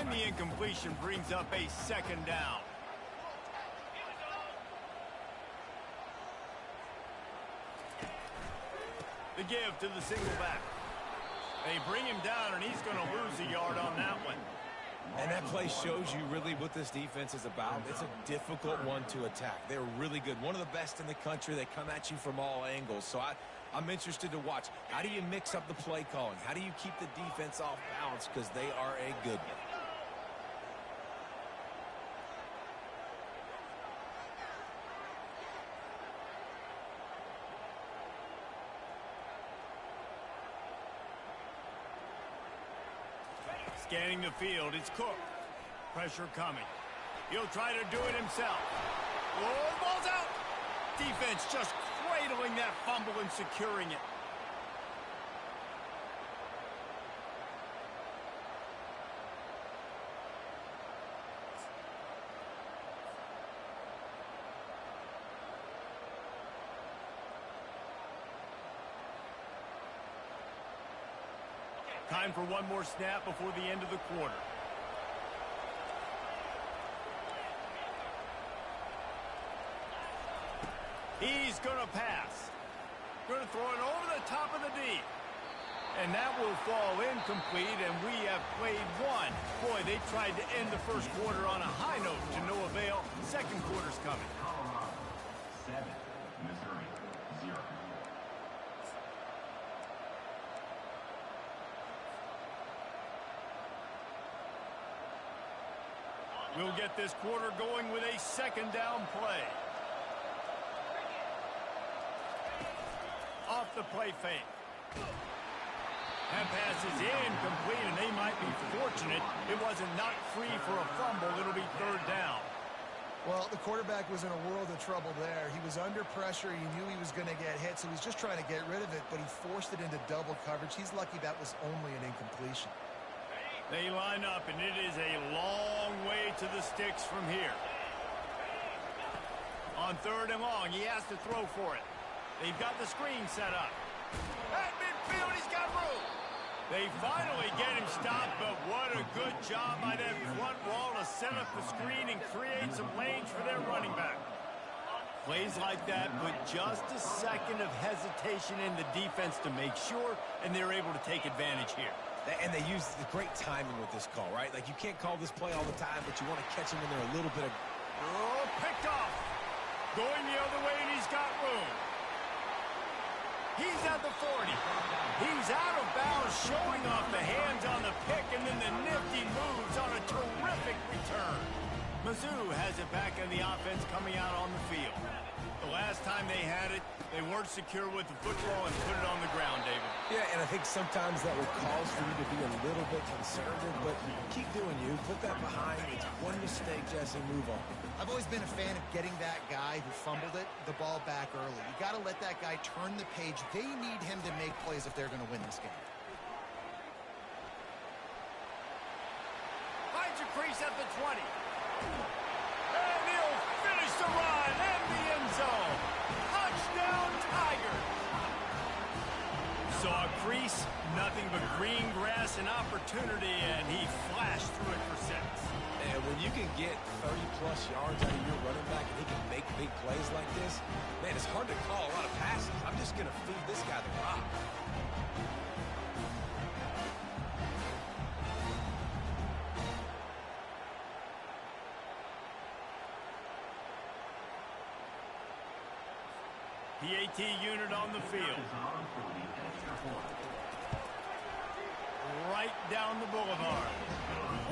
And the incompletion brings up a second down. The give to the single back. They bring him down, and he's going to lose a yard on that one. And that play shows you really what this defense is about. It's a difficult one to attack. They're really good. One of the best in the country. They come at you from all angles. So I'm interested to watch. How do you mix up the play calling? How do you keep the defense off balance? Because they are a good one. Scanning the field, it's Cook. Pressure coming. He'll try to do it himself. Oh, the ball's out! Defense just cradling that fumble and securing it. Time for one more snap before the end of the quarter. He's going to pass. Going to throw it over the top of the D. And that will fall incomplete, and we have played one. Boy, they tried to end the first quarter on a high note to no avail. Second quarter's coming. 7, Missouri, 0. We'll get this quarter going with a second down play. Off the play fake. That pass is incomplete, and they might be fortunate it wasn't knocked free for a fumble. It'll be third down. Well, the quarterback was in a world of trouble there. He was under pressure. He knew he was going to get hit, so he's just trying to get rid of it, but he forced it into double coverage. He's lucky that was only an incompletion. They line up, and it is a long way to the sticks from here. On third and long, he has to throw for it. They've got the screen set up. At midfield, he's got room. They finally get him stopped, but what a good job by that front wall to set up the screen and create some lanes for their running back. Plays like that put just a second of hesitation in the defense to make sure, and they're able to take advantage here. And they use the great timing with this call, right? Like, you can't call this play all the time, but you want to catch them when they're a little bit of... Oh, picked off. Going the other way, and he's got room. He's at the 40. He's out of bounds, showing off the hands on the pick, and then the nifty moves on a terrific return. Mizzou has it back in the offense coming out on the field. The last time they had it, they weren't secure with the football and put it on the ground, David. Yeah, and I think sometimes that will cause for you to be a little bit conservative, but keep doing you. Put that behind. It's one mistake, Jesse. Move on. I've always been a fan of getting that guy who fumbled it, the ball back early. You got to let that guy turn the page. They need him to make plays if they're going to win this game. Finds a crease at the 20. And he'll finish the run in the end zone. Touchdown, Tigers. Saw a crease, nothing but green grass and opportunity, and he flashed through it for 6. And when you can get 30-plus yards out of your running back and he can make big plays like this, man, it's hard to call a lot of passes. I'm just going to feed this guy the rock. PAT unit on the field. Right down the boulevard.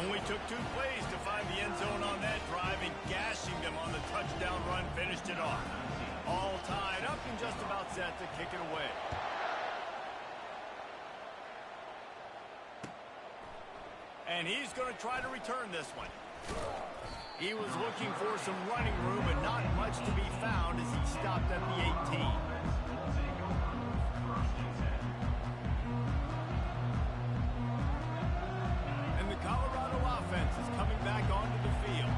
Only took 2 plays to find the end zone on that drive, and gashing them on the touchdown run finished it off. All tied up and just about set to kick it away. And he's going to try to return this one. He was looking for some running room, but not much to be found as he stopped at the 18. And the Colorado offense offense is coming back onto the field.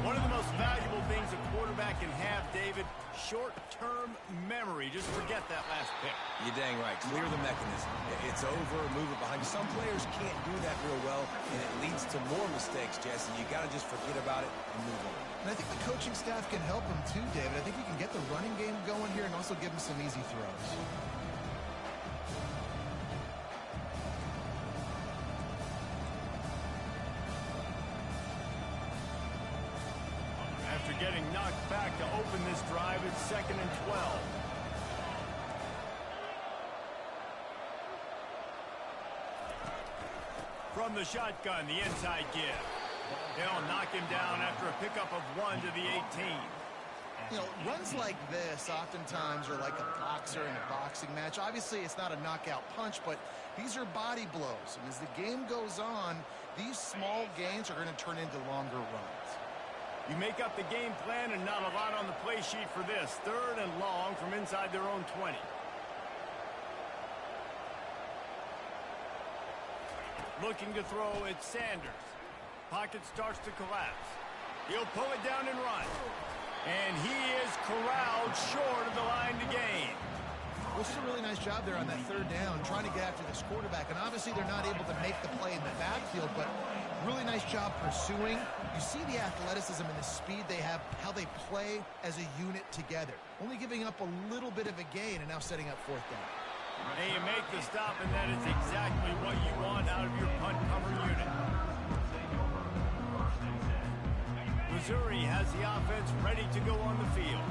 One of the most valuable things a quarterback can have, David, short-term memory. Just forget that last pick. You're dang right. Clear the mechanism. It's over, move it behind you. Some players can't do that real well, and it leads to more mistakes, Jesse. You got to just forget about it and move on. And I think the coaching staff can help him too, David. I think you can get the running game going here and also give him some easy throws. After getting knocked back to open this drive, it's 2nd and 12. From the shotgun, the inside give. They'll knock him down after a pickup of 1 to the 18. You know, runs like this oftentimes are like a boxer in a boxing match. Obviously, it's not a knockout punch, but these are body blows. And as the game goes on, these small gains are going to turn into longer runs. You make up the game plan and not a lot on the play sheet for this. 3rd and long from inside their own 20. Looking to throw, it's Sanders. Pocket starts to collapse. He'll pull it down and run. And he is corralled short of the line to gain. Which is a really nice job there on that 3rd down, trying to get after this quarterback. And obviously they're not able to make the play in the backfield, but really nice job pursuing. You see the athleticism and the speed they have, how they play as a unit together. Only giving up a little bit of a gain and now setting up 4th down. And you make the stop, and that is exactly what you want out of your punt cover unit. Missouri has the offense ready to go on the field.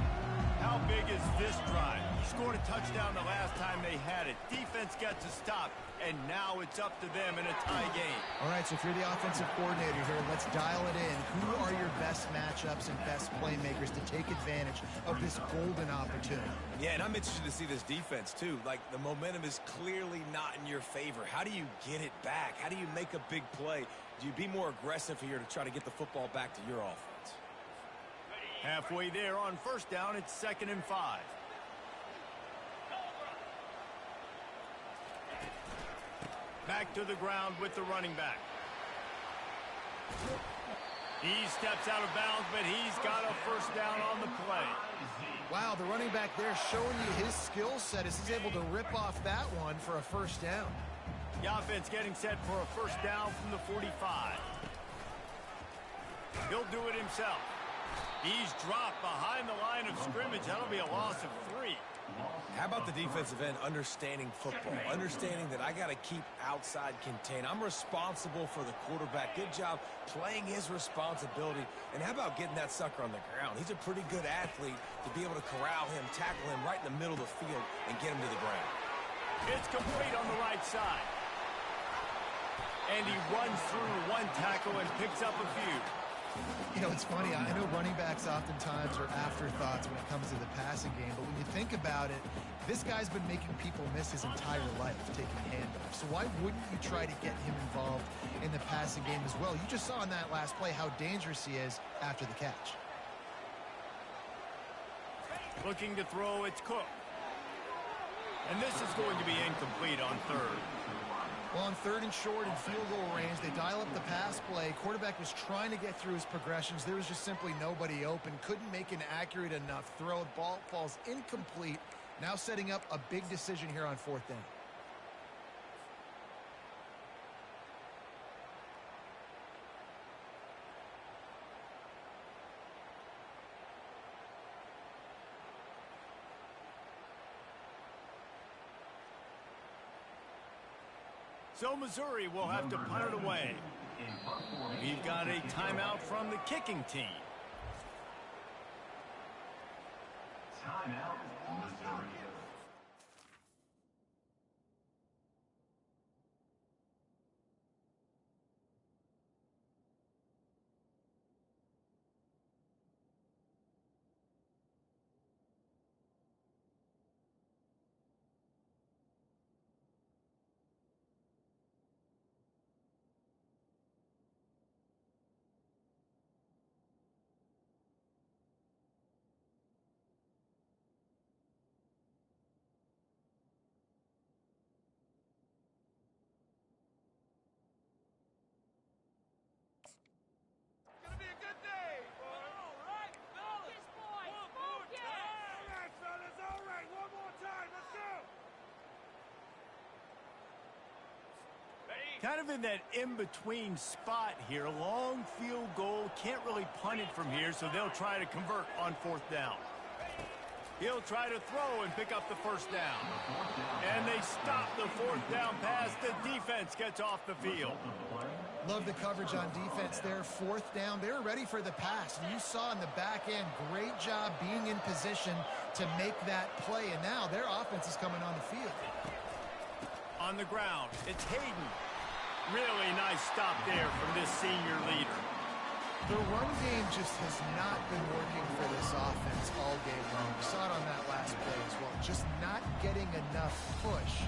How big is this drive? Scored a touchdown the last time they had it. Defense gets a stop, and now it's up to them in a tie game. All right, so if you're the offensive coordinator here, let's dial it in. Who are your best matchups and best playmakers to take advantage of this golden opportunity? Yeah, and I'm interested to see this defense, too. Like, the momentum is clearly not in your favor. How do you get it back? How do you make a big play? Do you be more aggressive here to try to get the football back to your offense? Halfway there on 1st down, it's 2nd and 5. Back to the ground with the running back. He steps out of bounds, but he's got a 1st down on the play. Wow, the running back there showing you his skill set as he's able to rip off that one for a 1st down. The offense getting set for a 1st down from the 45. He'll do it himself. He's dropped behind the line of scrimmage. That'll be a loss of 3. How about the defensive end understanding football, understanding that I got to keep outside contained. I'm responsible for the quarterback. Good job playing his responsibility. And how about getting that sucker on the ground? He's a pretty good athlete to be able to corral him, tackle him right in the middle of the field, and get him to the ground. It's complete on the right side. And he runs through one tackle and picks up a few. You know, it's funny. I know running backs oftentimes are afterthoughts when it comes to the passing game, but when you think about it, this guy's been making people miss his entire life taking handoffs. So why wouldn't you try to get him involved in the passing game as well? You just saw in that last play how dangerous he is after the catch. Looking to throw, it's Cook. And this is going to be incomplete on 3rd. Well, on 3rd and short and field goal range, they dial up the pass play. Quarterback was trying to get through his progressions. There was just simply nobody open. Couldn't make an accurate enough throw. Ball falls incomplete. Now setting up a big decision here on 4th down. So Missouri will have to punt it away. We've got a timeout from the kicking team. Timeout, Missouri. Kind of in that in-between spot here. Long field goal. Can't really punt it from here, so they'll try to convert on 4th down. He'll try to throw and pick up the 1st down. And they stop the 4th down pass. The defense gets off the field. Love the coverage on defense there. 4th down. They're ready for the pass. And you saw in the back end, great job being in position to make that play. And now their offense is coming on the field. On the ground, it's Hayden. Really nice stop there from this senior leader. The run game just has not been working for this offense all game long. We saw it on that last play as well. Just not getting enough push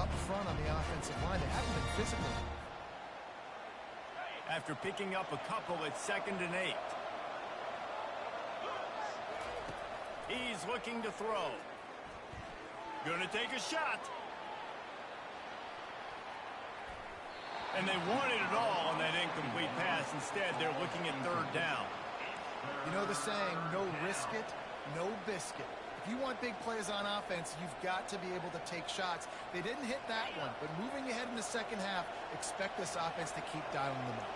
up front on the offensive line. They haven't been physical. After picking up a couple, it's 2nd and 8. He's looking to throw. Gonna take a shot. And they wanted it all on that incomplete pass. Instead, they're looking at 3rd down. You know the saying, no risk it, no biscuit. If you want big plays on offense, you've got to be able to take shots. They didn't hit that one, but moving ahead in the 2nd half, expect this offense to keep dialing them up.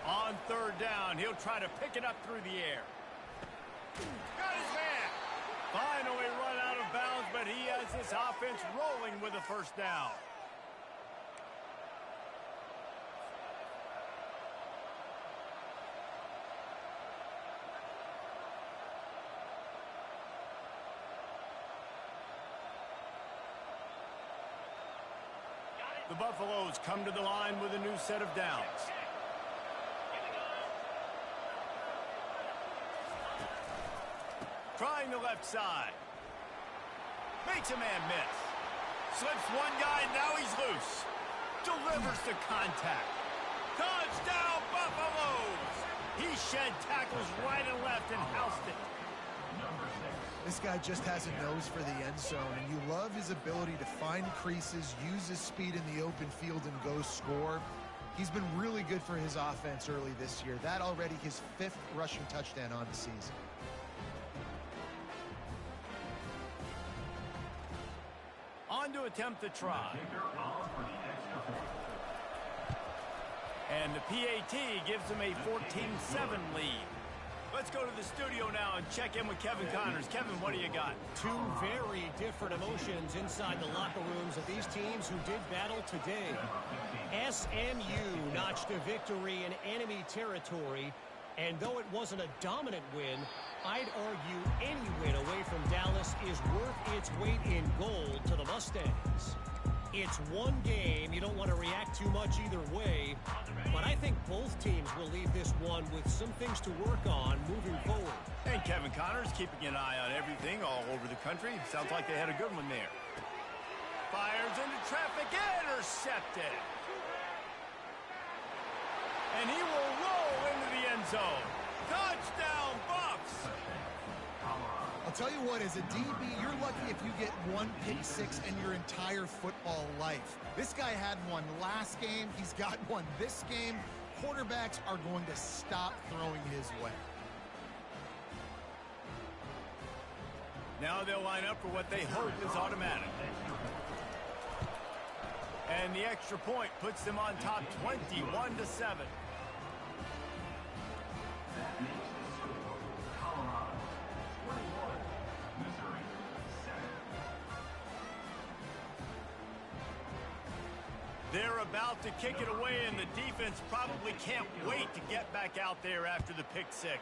On 3rd down, he'll try to pick it up through the air. Got his man. Finally run out of bounds, but he has this offense rolling with a 1st down. The Buffaloes come to the line with a new set of downs. Trying the left side. Makes a man miss. Slips one guy, now he's loose. Delivers the contact. Touchdown, Buffaloes! He shed tackles right and left and housed it. This guy just has a nose for the end zone, and you love his ability to find creases, use his speed in the open field, and go score. He's been really good for his offense early this year. That already his 5th rushing touchdown on the season. On to attempt the try. And the PAT gives them a 14-7 lead. Let's go to the studio now and check in with Kevin Connors. Kevin, what do you got? Two very different emotions inside the locker rooms of these teams who did battle today. SMU notched a victory in enemy territory, and though it wasn't a dominant win, I'd argue any win away from Dallas is worth its weight in gold to the Mustangs. It's one game. You don't want to react too much either way, but I think both teams will leave this one with some things to work on moving forward. And Kevin Connors keeping an eye on everything all over the country. Sounds like they had a good one there. Fires into traffic, intercepted. And he will roll into the end zone. Touchdown, Buffs! I'll tell you what, as a DB, you're lucky if you get one pick six in your entire football life. This guy had one last game. He's got one this game. Quarterbacks are going to stop throwing his way. Now they'll line up for what they hope is automatic. And the extra point puts them on top 21-7. They're about to kick it away, and the defense probably can't wait to get back out there after the pick six.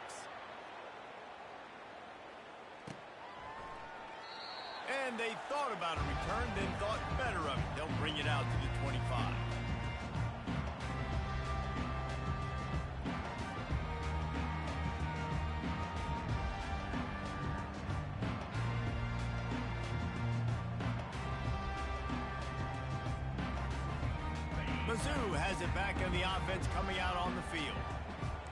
And they thought about a return, then thought better of it. They'll bring it out to the 25. Mizzou has it back on the offense coming out on the field.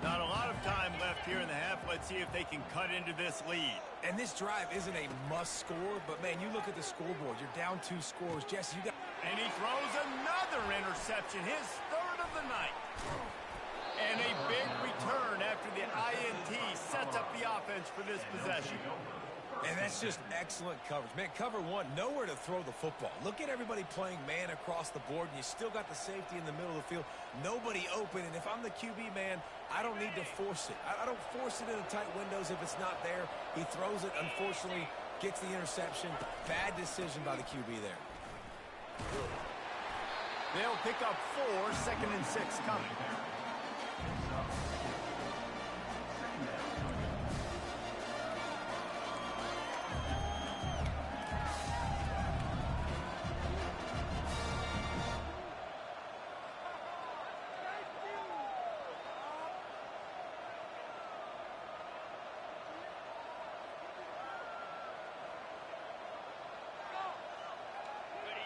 Not a lot of time left here in the half. Let's see if they can cut into this lead. And this drive isn't a must score, but man, you look at the scoreboard. You're down 2 scores. Jesse, you got... And he throws another interception, his third of the night. And a big return after the INT sets up the offense for this possession. And that's just excellent coverage. Man, cover one, nowhere to throw the football. Look at everybody playing man across the board, and you still got the safety in the middle of the field. Nobody open, and if I'm the QB, man, I don't need to force it. I don't force it into tight windows if it's not there. He throws it, unfortunately, gets the interception. Bad decision by the QB there. They'll pick up 4, 2nd and 6 coming.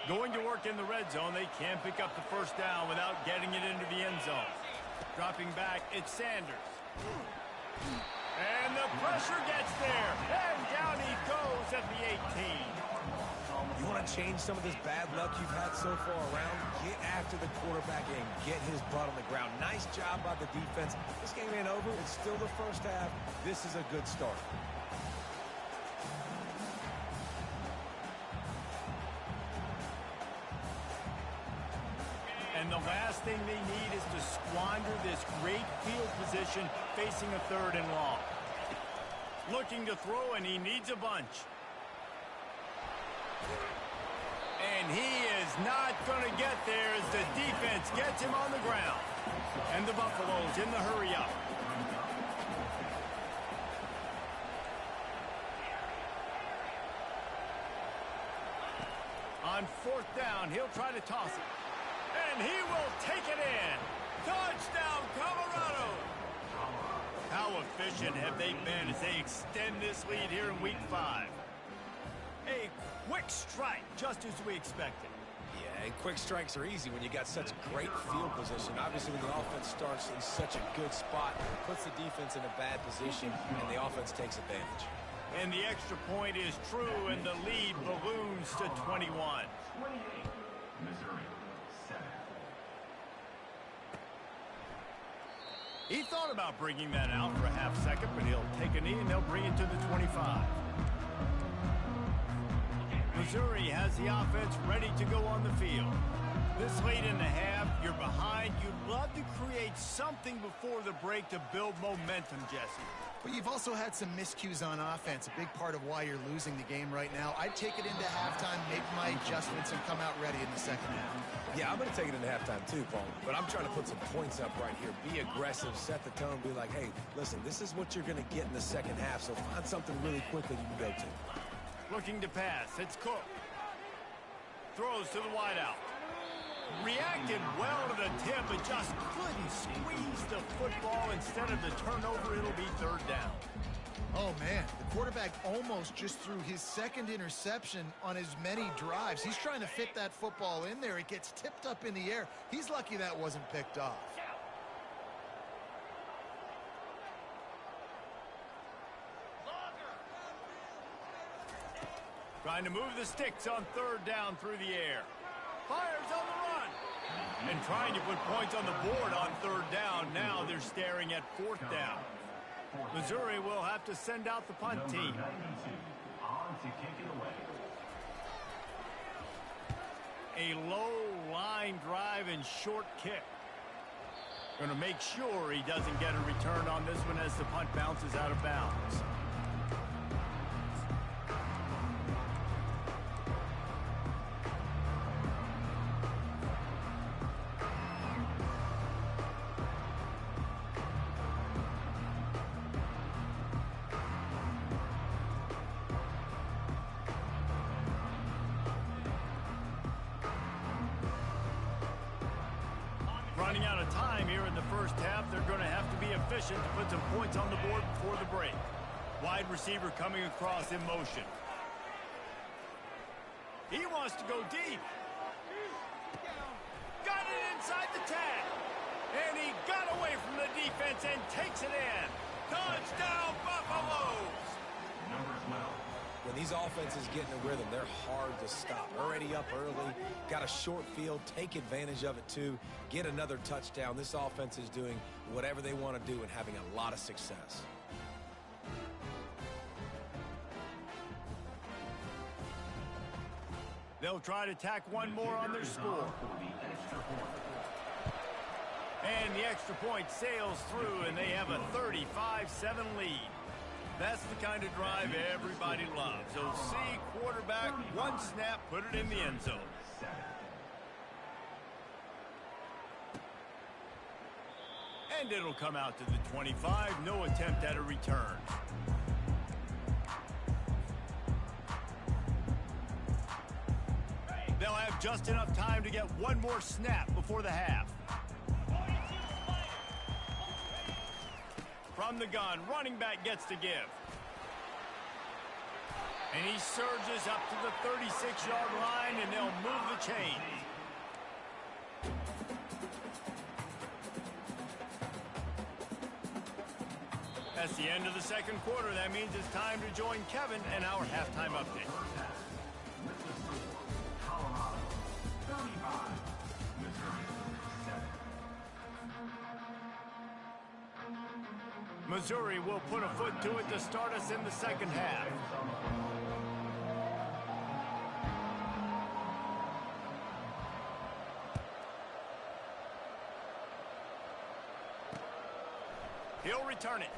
Going to work in the red zone. They can't pick up the first down without getting it into the end zone. Dropping back, it's Sanders. And the pressure gets there. And down he goes at the 18. You want to change some of this bad luck you've had so far around? Get after the quarterback and get his butt on the ground. Nice job by the defense. This game ain't over. It's still the first half. This is a good start. And the last thing they need is to squander this great field position facing a 3rd and long. Looking to throw, and he needs a bunch. And he is not going to get there as the defense gets him on the ground. And the Buffaloes in the hurry up. On 4th down, he'll try to toss it. And he will take it in. Touchdown, Colorado. How efficient have they been as they extend this lead here in Week 5? A quick strike, just as we expected. Yeah, and quick strikes are easy when you got such great field position. Obviously, when the offense starts in such a good spot, it puts the defense in a bad position, and the offense takes advantage. And the extra point is true, and the lead balloons to 21. 28, Missouri, 7. He thought about bringing that out for a half second, but he'll take a knee and they'll bring it to the 25. Missouri has the offense ready to go on the field. This late in the half, you're behind. You'd love to create something before the break to build momentum, Jesse. But you've also had some miscues on offense, a big part of why you're losing the game right now. I'd take it into halftime, make my adjustments, and come out ready in the second half. Yeah, I'm going to take it into halftime too, Paul. But I'm trying to put some points up right here. Be aggressive, set the tone, be like, hey, listen, this is what you're going to get in the second half, so find something really quick that you can go to. Looking to pass. It's Cook. Throws to the wideout. Reacted well to the tip, but just couldn't squeeze the football. Instead of the turnover, it'll be 3rd down. Oh, man, the quarterback almost just threw his 2nd interception on as many drives. He's trying to fit that football in there. It gets tipped up in the air. He's lucky that wasn't picked off. Trying to move the sticks on 3rd down through the air. Fires on the run. And trying to put points on the board on 3rd down. Now they're staring at 4th down. Missouri will have to send out the punt team. On to kick it away. A low line drive and short kick. Going to make sure he doesn't get a return on this one as the punt bounces out of bounds. Running out of time here in the first half. They're going to have to be efficient to put some points on the board before the break. Wide receiver coming across in motion. He wants to go deep. Got it inside the tag. And he got away from the defense and takes it in. Touchdown, Buffaloes! Number 12. When these offenses get in a rhythm, they're hard to stop. Already up early, got a short field, take advantage of it too, get another touchdown. This offense is doing whatever they want to do and having a lot of success. They'll try to tack one more on their score. And the extra point sails through, and they have a 35-7 lead. That's the kind of drive everybody loves. OC, quarterback, one snap, put it in the end zone. And it'll come out to the 25. No attempt at a return. They'll have just enough time to get one more snap before the half. From the gun, running back gets to give. And he surges up to the 36-yard line, and they'll move the chains. That's the end of the second quarter. That means it's time to join Kevin and our halftime update. Missouri will put a foot to it to start us in the second half. He'll return it.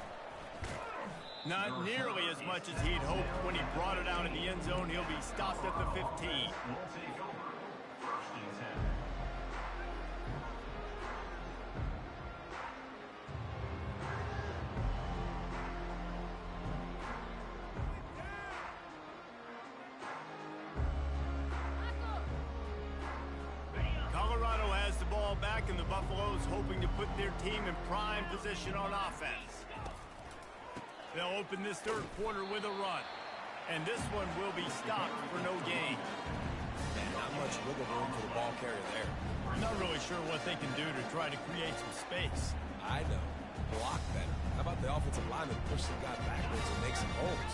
Not nearly as much as he'd hoped when he brought it out in the end zone. He'll be stopped at the 15. Colorado has the ball back, and the Buffaloes hoping to put their team in prime position on offense. They'll open this third quarter with a run, and this one will be stopped for no gain. Man, not much wiggle room for the ball carrier there. Not really sure what they can do to try to create some space. I know. Block better. How about the offensive lineman push the guy backwards and make some holes?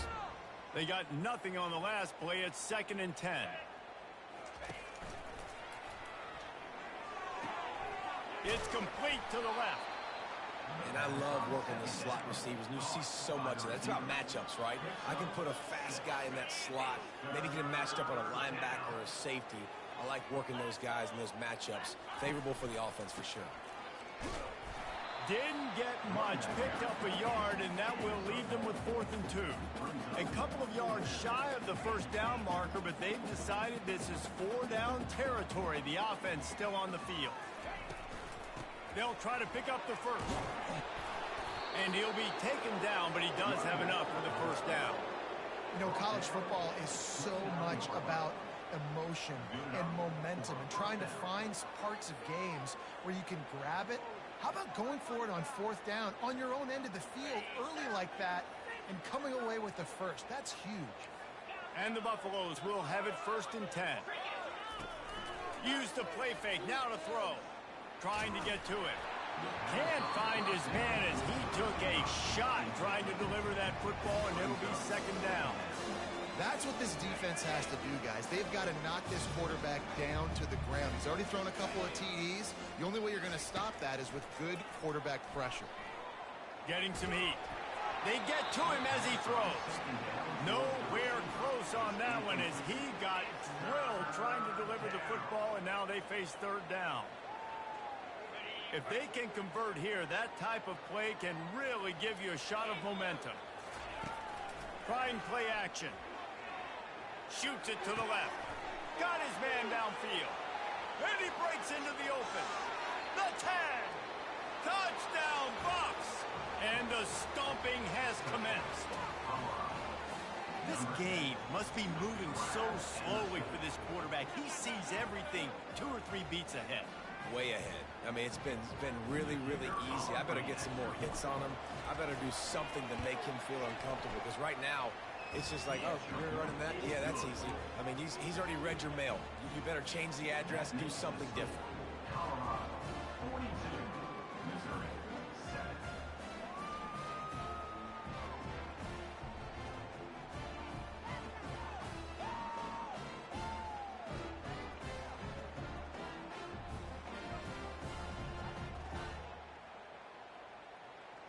They got nothing on the last play. It's 2nd and 10. It's complete to the left. And I love working the slot receivers. And you see so much of that. It's about matchups, right? I can put a fast guy in that slot, maybe get him matched up on a linebacker or a safety. I like working those guys in those matchups. Favorable for the offense for sure. Didn't get much. Picked up a yard, and that will leave them with 4th and 2. A couple of yards shy of the first down marker, but they've decided this is 4-down territory. The offense still on the field. They'll try to pick up the first. And he'll be taken down, but he does have enough for the first down. You know, college football is so much about emotion and momentum and trying to find parts of games where you can grab it. How about going for it on 4th down on your own end of the field early like that and coming away with the first? That's huge. And the Buffaloes will have it 1st and 10. Use the play fake, now to throw. Trying to get to it. Can't find his man as he took a shot trying to deliver that football, and it'll be 2nd down. That's what this defense has to do, guys. They've got to knock this quarterback down to the ground. He's already thrown a couple of TDs. The only way you're going to stop that is with good quarterback pressure. Getting some heat. They get to him as he throws. Nowhere close on that one as he got drilled trying to deliver the football, and now they face 3rd down. If they can convert here, that type of play can really give you a shot of momentum. Trying play action. Shoots it to the left. Got his man downfield. And he breaks into the open. The tag. Touchdown, Bucks. And the stomping has commenced. This game must be moving so slowly for this quarterback. He sees everything 2 or 3 beats ahead. Way ahead. I mean, it's been really, really easy. I better get some more hits on him. I better do something to make him feel uncomfortable, because right now, it's just like, oh, you're running that? Yeah, that's easy. I mean, he's already read your mail. You better change the address and do something different. Colorado, 42. Missouri, 7.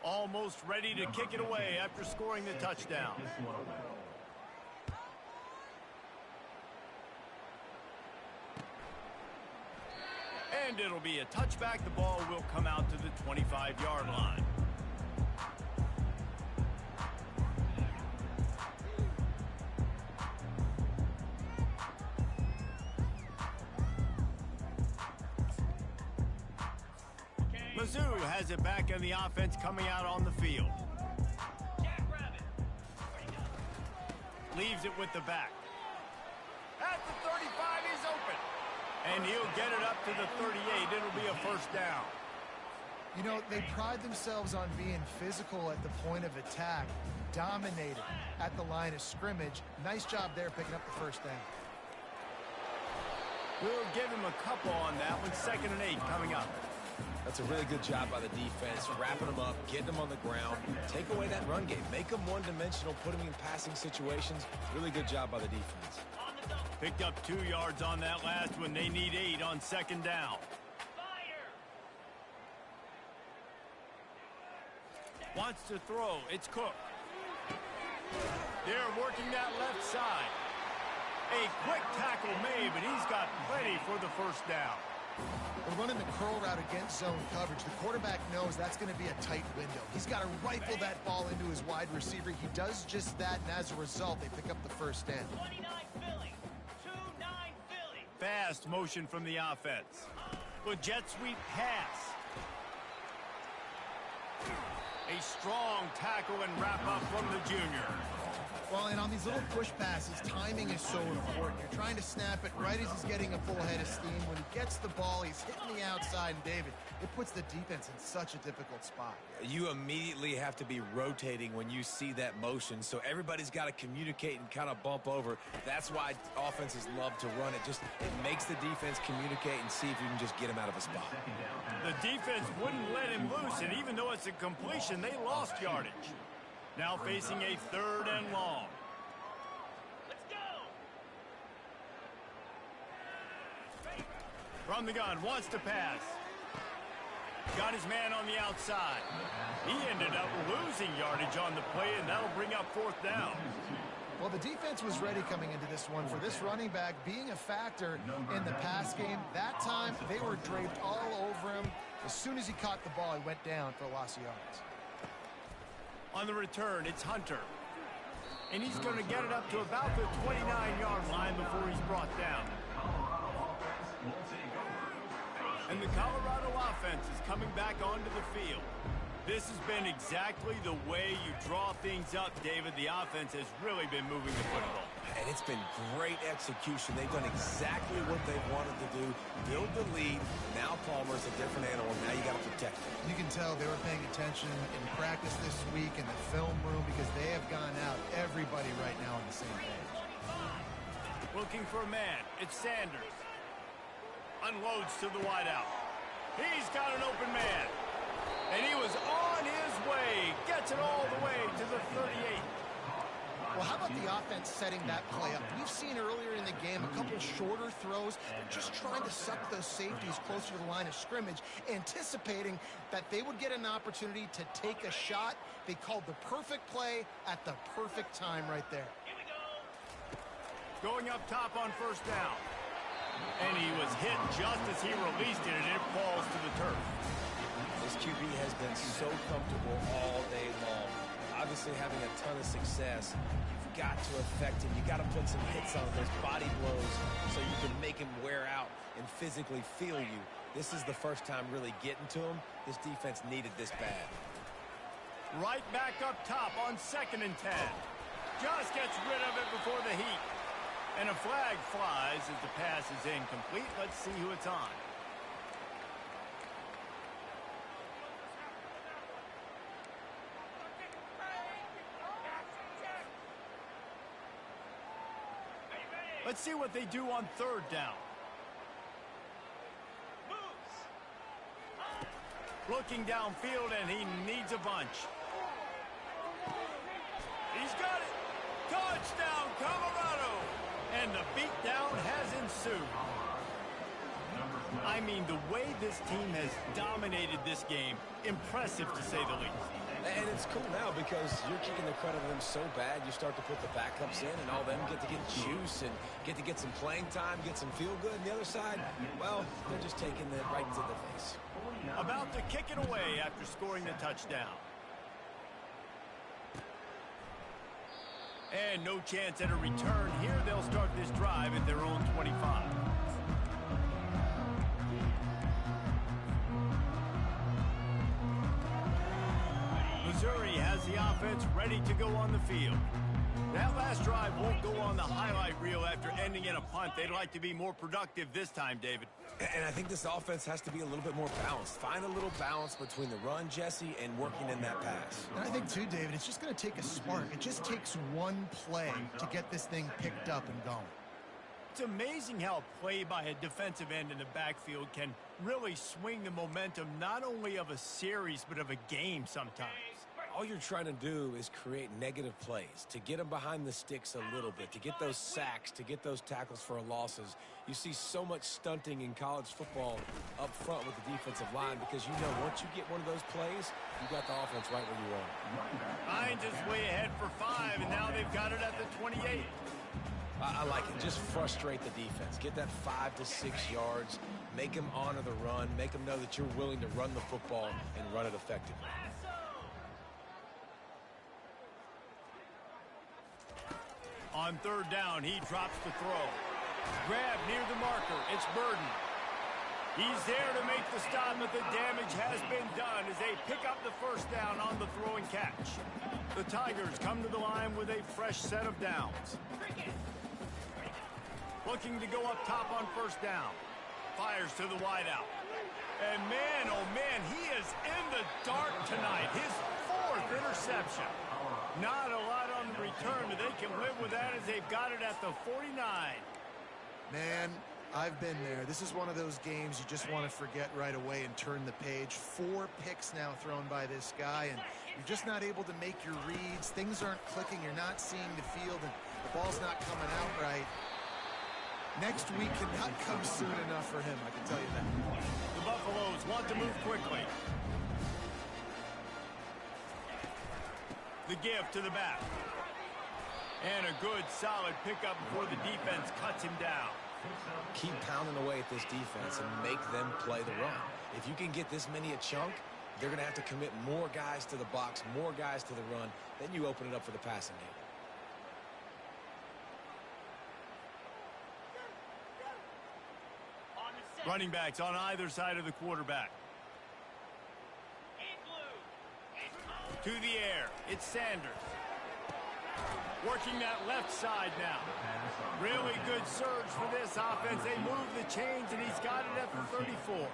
Almost ready to kick it away after scoring the touchdown. And it'll be a touchback. The ball will come out to the 25-yard line. Mizzou has it back in the offense coming out on the field. Leaves it with the back. At the 35, he's open. And he'll get it up to the 38. It'll be a first down. You know, they pride themselves on being physical at the point of attack, dominated at the line of scrimmage. Nice job there picking up the first down. We'll give him a couple on that one. 2nd and 8 coming up. That's a really good job by the defense, wrapping them up, getting them on the ground, take away that run game, make them one-dimensional, put them in passing situations. Really good job by the defense. Picked up 2 yards on that last one. They need 8 on 2nd down. Wants to throw. It's Cook. They're working that left side. A quick tackle made, but he's got plenty for the first down. We're running the curl route against zone coverage. The quarterback knows that's going to be a tight window. He's got to rifle that ball into his wide receiver. He does just that, and as a result, they pick up the first down. 29 Philly. 2-9 Philly. Fast motion from the offense. With jet sweep pass. A strong tackle and wrap up from the junior. Well, and on these little push passes, timing is so important. You're trying to snap it right as he's getting a full head of steam. When he gets the ball, he's hitting the outside, and David, it puts the defense in such a difficult spot. You immediately have to be rotating when you see that motion, so everybody's got to communicate and kind of bump over. That's why offenses love to run it. It makes the defense communicate and see if you can just get him out of a spot. The defense wouldn't let him loose, and even though it's a completion, they lost yardage. Now facing a 3rd and long. Let's go. From the gun, wants to pass. Got his man on the outside. He ended up losing yardage on the play, and that'll bring up 4th down. Well, the defense was ready coming into this one for this running back being a factor in the pass game. That time, they were draped all over him. As soon as he caught the ball, he went down for a loss of yards. On the return, it's Hunter. And he's going to get it up to about the 29-yard line before he's brought down. And the Colorado offense is coming back onto the field. This has been exactly the way you draw things up, David. The offense has really been moving the football. And it's been great execution. They've done exactly what they wanted to do. Build the lead. Now Palmer's a different animal. Now you got to protect him. You can tell they were paying attention in practice this week in the film room because they have gone out, everybody right now on the same page. Looking for a man. It's Sanders. Unloads to the wideout. He's got an open man. And he was on his way. Gets it all the way to the 38. Well, how about the offense setting that play up? We've seen earlier in the game a couple shorter throws. They're just trying to suck those safeties closer to the line of scrimmage, anticipating that they would get an opportunity to take a shot. They called the perfect play at the perfect time right there. Here we go. Going up top on 1st down. And he was hit just as he released it, and it falls to the turf. This QB has been so comfortable all day long. Obviously having a ton of success. You've got to affect him. You've got to put some hits on those body blows so you can make him wear out and physically feel you. This is the first time really getting to him. This defense needed this bad. Right back up top on 2nd and 10. Just gets rid of it before the heat. And a flag flies as the pass is incomplete. Let's see who it's on. Let's see what they do on 3rd down. Looking downfield, and he needs a bunch. He's got it. Touchdown, Colorado. And the beatdown has ensued. I mean, the way this team has dominated this game, impressive to say the least. And it's cool now because you're kicking the credit of them so bad, you start to put the backups in, and all them get to get juice and get some playing time, get some feel good. And the other side, well, they're just taking it right to the face. About to kick it away after scoring the touchdown. And no chance at a return here. They'll start this drive at their own 25. Missouri has the offense ready to go on the field. That last drive won't go on the highlight reel after ending in a punt. They'd like to be more productive this time, David. And I think this offense has to be a little bit more balanced. Find a little balance between the run, Jesse, and working in that pass. And I think, too, David, it's just going to take a spark. It just takes one play to get this thing picked up and going. It's amazing how a play by a defensive end in the backfield can really swing the momentum not only of a series but of a game sometimes. All you're trying to do is create negative plays, to get them behind the sticks a little bit, to get those sacks, to get those tackles for losses. You see so much stunting in college football up front with the defensive line because you know once you get one of those plays, you got the offense right where you want it. Hines is way ahead for 5, and now they've got it at the 28. I like it. Just frustrate the defense. Get that 5 to 6 yards. Make them honor the run. Make them know that you're willing to run the football and run it effectively. On third down, he drops the throw. Grab near the marker. It's Burden. He's there to make the stop, but the damage has been done as they pick up the first down on the throw and catch. The Tigers come to the line with a fresh set of downs. Looking to go up top on first down. Fires to the wideout. And man, oh man, he is in the dark tonight. His 4th interception. Not a lot on the return, but they can live with that as they've got it at the 49. Man, I've been there. This is one of those games you just want to forget right away and turn the page. 4 picks now thrown by this guy, and you're just not able to make your reads. Things aren't clicking. You're not seeing the field, and the ball's not coming out right. Next week cannot come soon enough for him, I can tell you that. The Buffaloes want to move quickly. The give to the back. And a good, solid pickup before the defense cuts him down. Keep pounding away at this defense and make them play the run. If you can get this many a chunk, they're going to have to commit more guys to the box, more guys to the run. Then you open it up for the passing game. Running backs on either side of the quarterback. To the air, it's Sanders. Working that left side now. Really good surge for this offense. They move the chains, and he's got it at the 34.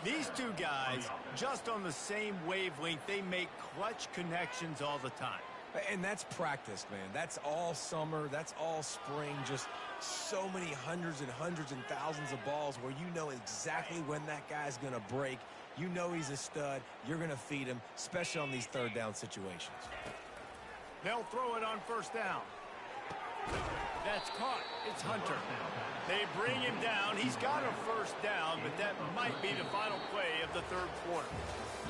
These two guys, just on the same wavelength, they make clutch connections all the time. And that's practice, man. That's all summer. That's all spring. Just so many hundreds and thousands of balls where you know exactly when that guy's going to break. You know he's a stud. You're going to feed him, especially on these third down situations. They'll throw it on first down. That's caught. It's Hunter. They bring him down. He's got a first down, but that might be the final play of the third quarter.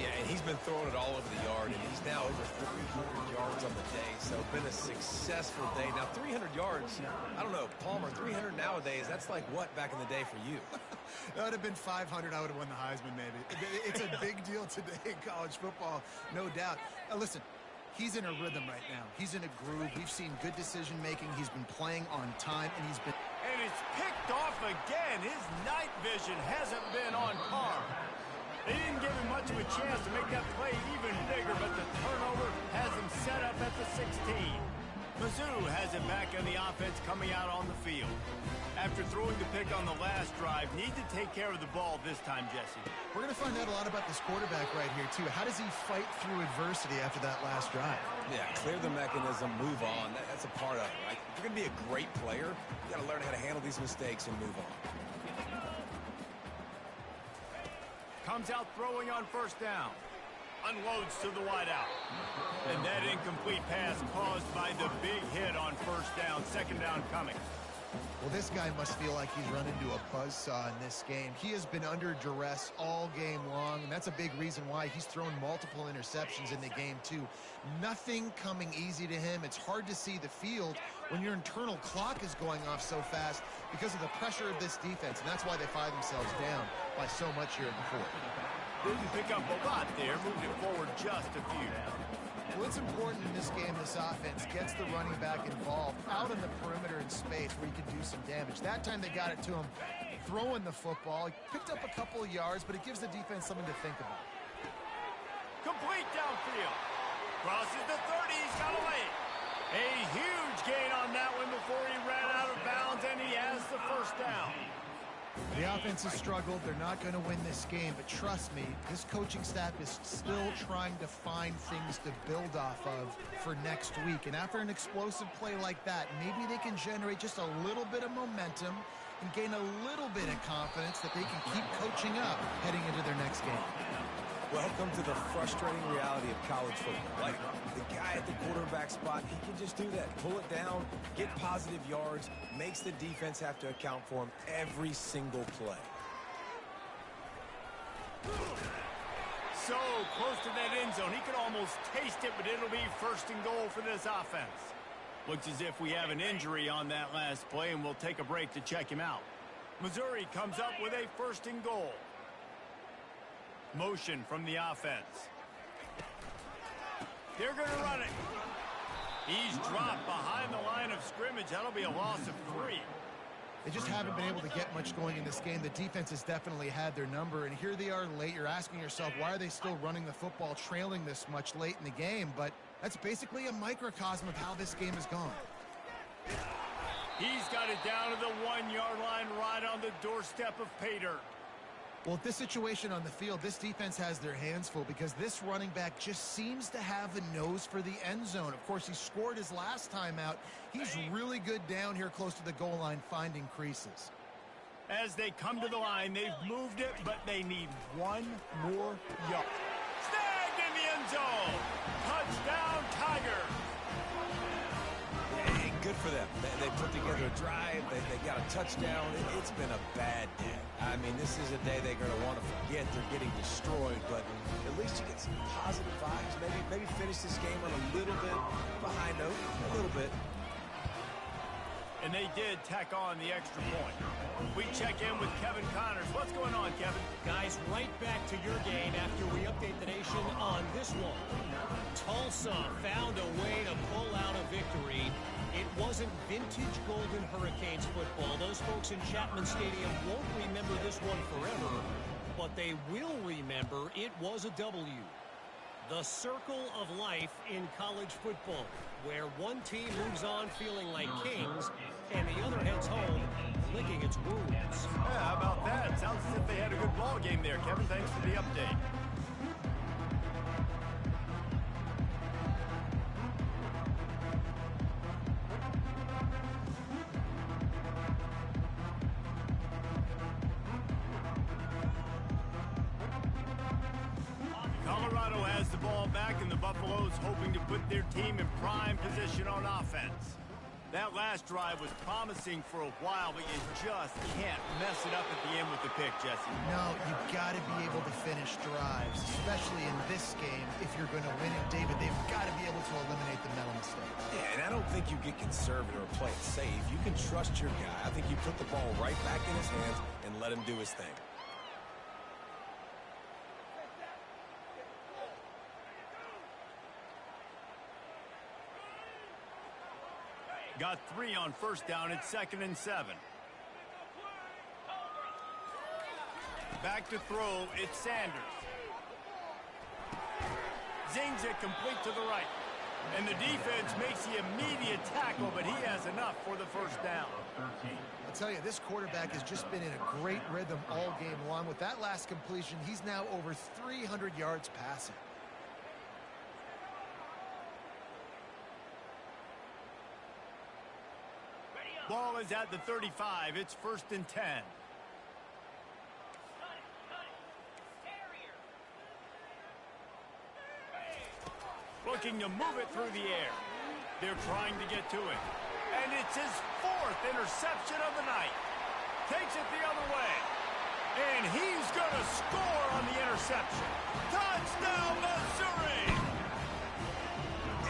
Yeah, and he's been throwing it all over the yard, and he's now over 300 yards on the day, so been a successful day. Now, 300 yards, I don't know, Palmer, 300 nowadays, that's like what back in the day for you? That would have been 500. I would have won the Heisman, maybe. It's a big deal today in college football, no doubt. Listen, he's in a rhythm right now. He's in a groove. We've seen good decision-making. He's been playing on time, and he's been... And it's picked off again. His night vision hasn't been on par. They didn't give him much of a chance to make that play even bigger, but the turnover has him set up at the 16. Mizzou has it back on the offense coming out on the field. After throwing the pick on the last drive, need to take care of the ball this time, Jesse. We're going to find out a lot about this quarterback right here, too. How does he fight through adversity after that last drive? Yeah, clear the mechanism, move on. That's a part of it, right? If you're going to be a great player, you got to learn how to handle these mistakes and move on. Comes out throwing on first down. Unloads to the wideout. And that incomplete pass caused by the big hit on first down. Second down coming. Well, this guy must feel like he's run into a buzzsaw in this game. He has been under duress all game long, and that's a big reason why he's thrown multiple interceptions in the game, too. Nothing coming easy to him. It's hard to see the field when your internal clock is going off so fast because of the pressure of this defense, and that's why they find themselves down by so much here in the fourth. Didn't pick up a lot there, moved it forward just a few. Well, it's important in this game, this offense gets the running back involved out on the perimeter in space where he can do some damage. That time they got it to him throwing the football. He picked up a couple of yards, but it gives the defense something to think about. Complete downfield. Crosses the 30, he's got a lane. A huge gain on that one before he ran out of bounds, and he has the first down. The offense has struggled. They're not going to win this game, but trust me, this coaching staff is still trying to find things to build off of for next week. And after an explosive play like that, maybe they can generate just a little bit of momentum and gain a little bit of confidence that they can keep coaching up heading into their next game. Welcome to the frustrating reality of college football. Like, the guy at the quarterback spot, he can just do that. Pull it down, get positive yards, makes the defense have to account for him every single play. So close to that end zone. He could almost taste it, but it'll be first and goal for this offense. Looks as if we have an injury on that last play, and we'll take a break to check him out. Missouri comes up with a first and goal. Motion from the offense. They're going to run it. He's dropped behind the line of scrimmage. That'll be a loss of 3. They just haven't been able to get much going in this game. The defense has definitely had their number, and here they are late. You're asking yourself, why are they still running the football, trailing this much late in the game? But that's basically a microcosm of how this game has gone. He's got it down to the 1-yard line, right on the doorstep of pay dirt. Well, at this situation on the field, this defense has their hands full because this running back just seems to have a nose for the end zone. Of course, he scored his last time out. He's really good down here close to the goal line, finding creases. As they come to the line, they've moved it, but they need one more yard. Snagged in the end zone. Touchdown, Tiger. Hey, good for them. They put together a drive. They got a touchdown. It's been a bad day. I mean, this is a day they're going to want to forget. They're getting destroyed, but at least you get some positive vibes. Maybe finish this game on a little bit behind note, a little bit. And they did tack on the extra point. We check in with Kevin Connors. What's going on, Kevin? Guys, right back to your game after we update the nation on this one. Tulsa found a way to pull out a victory. It wasn't vintage Golden Hurricanes football. Those folks in Chapman Stadium won't remember this one forever, but they will remember it was a W. The circle of life in college football, where one team moves on feeling like kings and the other heads home licking its wounds. Yeah, how about that? Sounds as if they had a good ball game there, Kevin. Thanks for the update. Colorado has the ball back, and the Buffaloes hoping to put their team in prime position on offense. That last drive was promising for a while, but you just can't mess it up at the end with the pick, Jesse. No, you've got to be able to finish drives, especially in this game if you're going to win it. David, they've got to be able to eliminate the mental mistakes. Yeah, and I don't think you get conservative or play it safe. You can trust your guy. I think you put the ball right back in his hands and let him do his thing. Got 3 on first down. It's 2nd and 7. Back to throw. It's Sanders. Zings it complete to the right. And the defense makes the immediate tackle, but he has enough for the first down. I'll tell you, this quarterback has just been in a great rhythm all game long. With that last completion, he's now over 300 yards passing. Ball is at the 35. It's 1st and 10. Looking to move it through the air. They're trying to get to it. And it's his 4th interception of the night. Takes it the other way. And he's going to score on the interception. Touchdown, Missouri!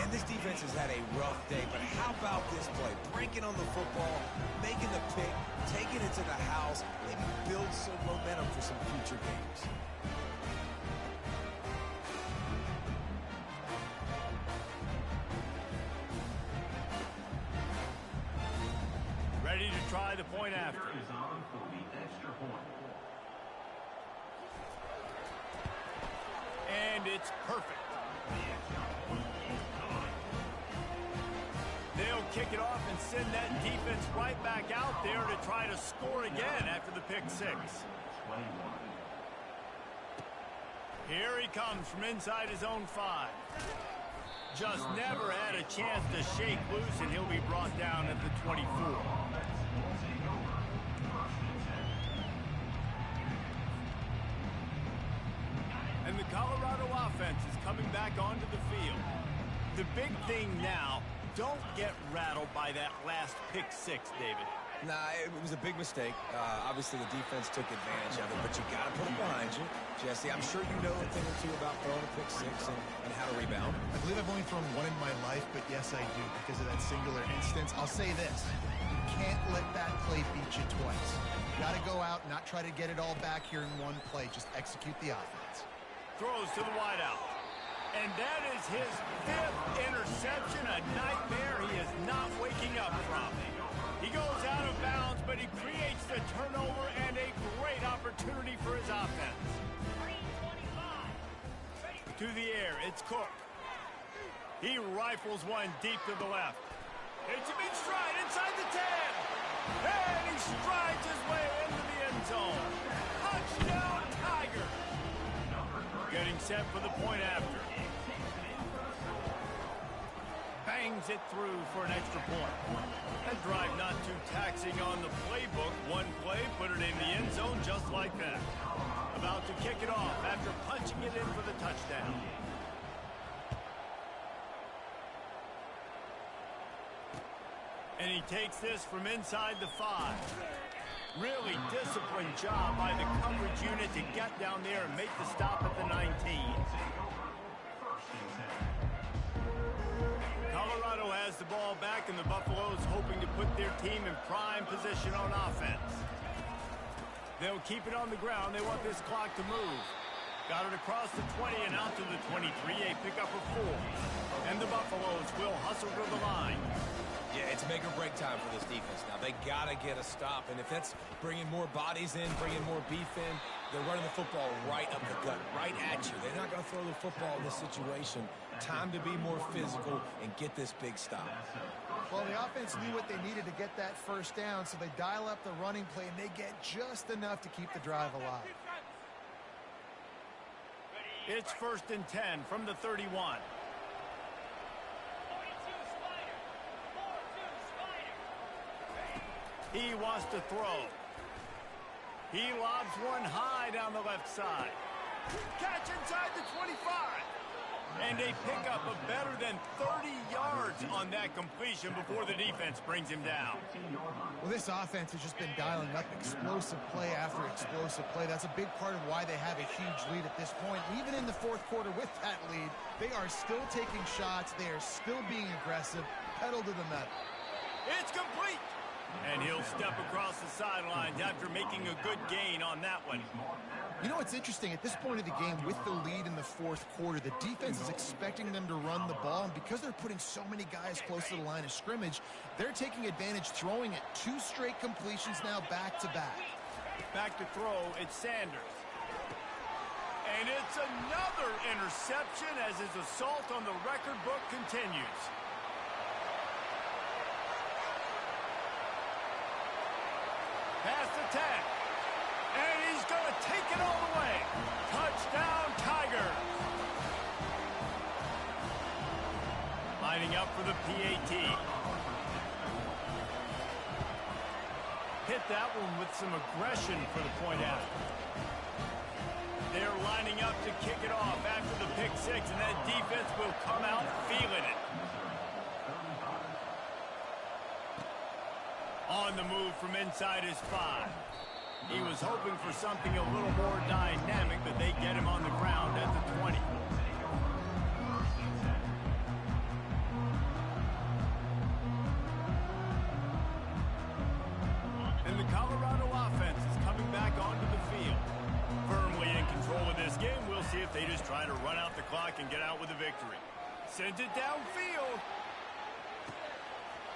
And this defense has had a rough day, but how about this play? Breaking on the football, making the pick, taking it to the house, maybe build some momentum for some future games. Ready to try the point after. Is on for the extra point. And it's perfect. They'll kick it off and send that defense right back out there to try to score again after the pick 6. 21. Here he comes from inside his own 5. Just never had a chance to shake loose, and he'll be brought down at the 24. And the Colorado offense is coming back onto the field. The big thing now, don't get rattled by that last pick 6, David. Nah, it was a big mistake. Obviously, the defense took advantage of it, but you got to put it behind you. Jesse, I'm sure you know a thing or two about throwing a pick 6 and how to rebound. I believe I've only thrown one in my life, but yes, I do because of that singular instance. I'll say this. You can't let that play beat you twice. You got to go out and not try to get it all back here in one play. Just execute the offense. Throws to the wideout. And that is his 5th interception, a nightmare he is not waking up from. He goes out of bounds, but he creates the turnover and a great opportunity for his offense. To the air, it's Cook. He rifles one deep to the left. It's a big stride inside the 10. And he strides his way into the end zone. Touchdown, Tiger. Getting set for the point after. Bangs it through for an extra point. That drive not too taxing on the playbook. One play, put it in the end zone just like that. About to kick it off after punching it in for the touchdown. And he takes this from inside the 5. Really disciplined job by the coverage unit to get down there and make the stop at the 19. Colorado has the ball back, and the Buffaloes hoping to put their team in prime position on offense. They'll keep it on the ground. They want this clock to move. Got it across the 20 and out to the 23. A pickup of 4. And the Buffaloes will hustle to the line. Yeah, it's make or break time for this defense. Now, they got to get a stop, and if that's bringing more bodies in, bringing more beef in, they're running the football right up the gut, right at you. They're not going to throw the football in this situation. Time to be more physical and get this big stop. Well, the offense knew what they needed to get that first down, so they dial up the running play, and they get just enough to keep the drive alive. It's 1st and 10 from the 31. He wants to throw. He lobs one high down the left side. Catch inside the 25. And a pickup of better than 30 yards on that completion before the defense brings him down. Well, this offense has just been dialing up explosive play after explosive play. That's a big part of why they have a huge lead at this point. Even in the 4th quarter with that lead, they are still taking shots. They are still being aggressive. Pedal to the metal. It's complete. And he'll step across the sidelines after making a good gain on that one. You know, it's interesting. At this point of the game, with the lead in the 4th quarter, the defense is expecting them to run the ball. And because they're putting so many guys close to the line of scrimmage, they're taking advantage, throwing it 2 straight completions now back-to-back. Back to throw, it's Sanders. And it's another interception as his assault on the record book continues. Past the 10. And he's going to take it all the way. Touchdown, Tiger. Lining up for the PAT. Hit that one with some aggression for the point out. They're lining up to kick it off after the pick 6, and that defense will come out feeling it. On the move from inside his 5. He was hoping for something a little more dynamic, but they get him on the ground at the 20. And the Colorado offense is coming back onto the field. Firmly in control of this game. We'll see if they just try to run out the clock and get out with a victory. Sends it downfield.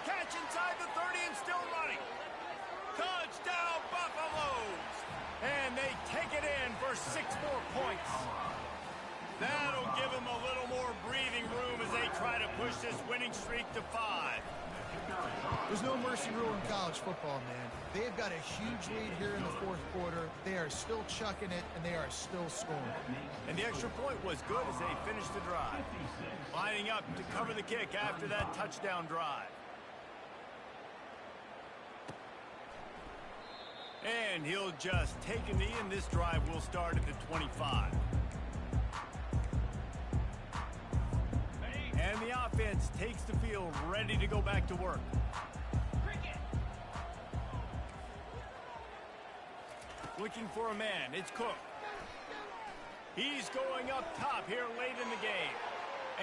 Catch inside the 30 and still running. Touchdown, Buffaloes! And they take it in for 6 more points. That'll give them a little more breathing room as they try to push this winning streak to 5. There's no mercy rule in college football, man. They've got a huge lead here in the 4th quarter. They are still chucking it, and they are still scoring. And the extra point was good as they finished the drive. Lining up to cover the kick after that touchdown drive. And he'll just take a knee, and this drive will start at the 25. And the offense takes the field, ready to go back to work. Looking for a man. It's Cook. He's going up top here late in the game.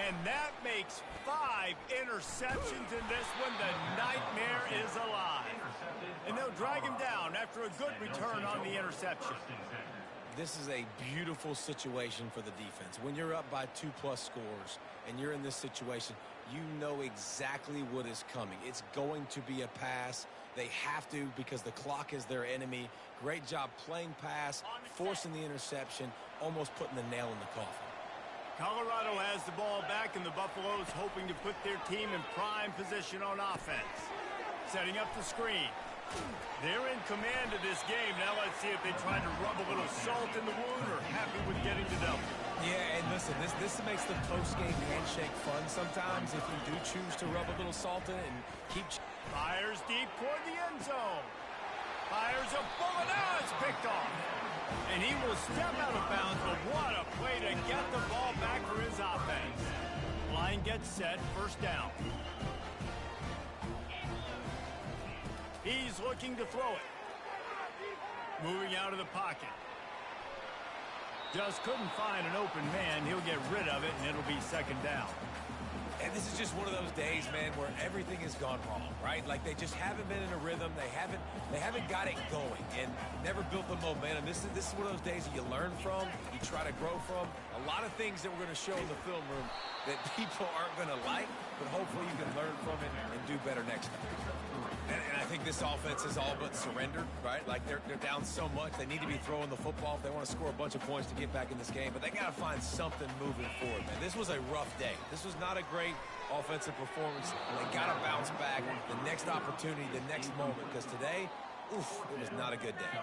And that makes 5 interceptions in this one. The nightmare is alive. And they'll drag him down after a good return on the interception. This is a beautiful situation for the defense. When you're up by 2+ scores and you're in this situation, you know exactly what is coming. It's going to be a pass. They have to because the clock is their enemy. Great job playing pass, forcing the interception, almost putting the nail in the coffin. Colorado has the ball back, and the Buffaloes hoping to put their team in prime position on offense. Setting up the screen. They're in command of this game. Now let's see if they try to rub a little salt in the wound or happy with getting the double. Yeah, and listen, this makes the post-game handshake fun sometimes if you do choose to rub a little salt in it and keep... Fires deep toward the end zone. Fires a bullet. Now it's picked off. And he will step out of bounds, but what a play to get the ball back for his offense. Line gets set, 1st down. He's looking to throw it. Moving out of the pocket. Just couldn't find an open man. He'll get rid of it, and it'll be 2nd down. And this is just one of those days, man, where everything has gone wrong, right? Like they just haven't been in a rhythm. They haven't got it going and never built the momentum. This is one of those days that you learn from, you try to grow from. A lot of things that we're going to show in the film room that people aren't going to like, but hopefully you can learn from it and do better next time. And I think this offense is all but surrendered, right? Like they're down so much. They need to be throwing the football if they want to score a bunch of points to get back in this game. But they got to find something moving forward, man. This was a rough day. This was not a great offensive performance. They got to bounce back the next opportunity, the next moment. Because today, oof, it was not a good day.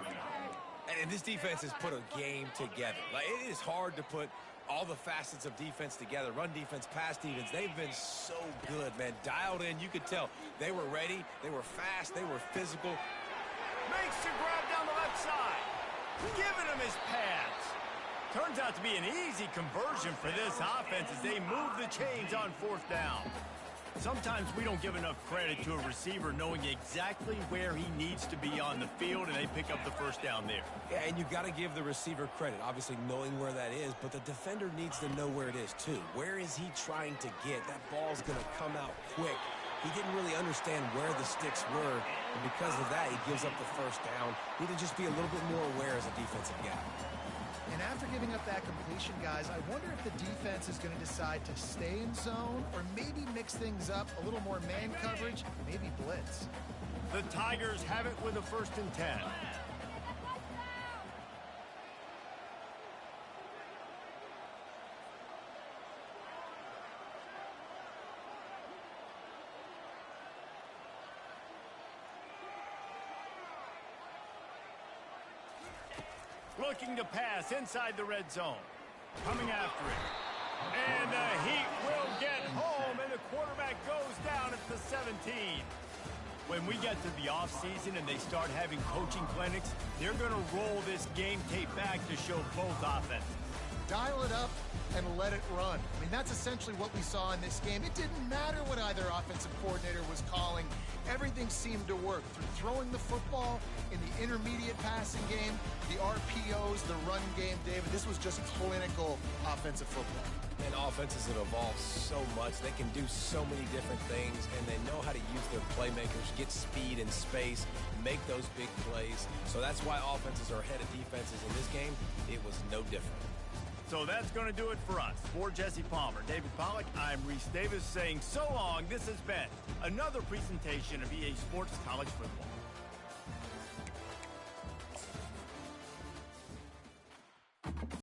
And this defense has put a game together. Like it is hard to put all the facets of defense together. Run defense, pass defense. They've been so good, man. Dialed in. You could tell they were ready. They were fast. They were physical. Makes the grab down the left side. Giving him his pads. Turns out to be an easy conversion for this offense as they move the chains on 4th down. Sometimes we don't give enough credit to a receiver knowing exactly where he needs to be on the field, and they pick up the 1st down there. Yeah, and you got to give the receiver credit, obviously knowing where that is, but the defender needs to know where it is too. Where is he trying to get? That ball's going to come out quick. He didn't really understand where the sticks were, and because of that, he gives up the 1st down. He need to just be a little bit more aware as a defensive guy. And after giving up that completion, guys, I wonder if the defense is going to decide to stay in zone or maybe mix things up, a little more man coverage, maybe blitz. The Tigers have it with a 1st and 10. Looking to pass inside the red zone. Coming after it. And the Heat will get home, and the quarterback goes down at the 17. When we get to the offseason and they start having coaching clinics, they're going to roll this game tape back to show both offenses. Dial it up and let it run. I mean, that's essentially what we saw in this game. It didn't matter what either offensive coordinator was calling. Everything seemed to work through throwing the football in the intermediate passing game, the RPOs, the run game. David, this was just clinical offensive football. And offenses have evolved so much. They can do so many different things, and they know how to use their playmakers, get speed and space, make those big plays. So that's why offenses are ahead of defenses in this game. It was no different. So that's going to do it for us. For Jesse Palmer, David Pollack, I'm Reese Davis saying so long. This has been another presentation of EA Sports College Football.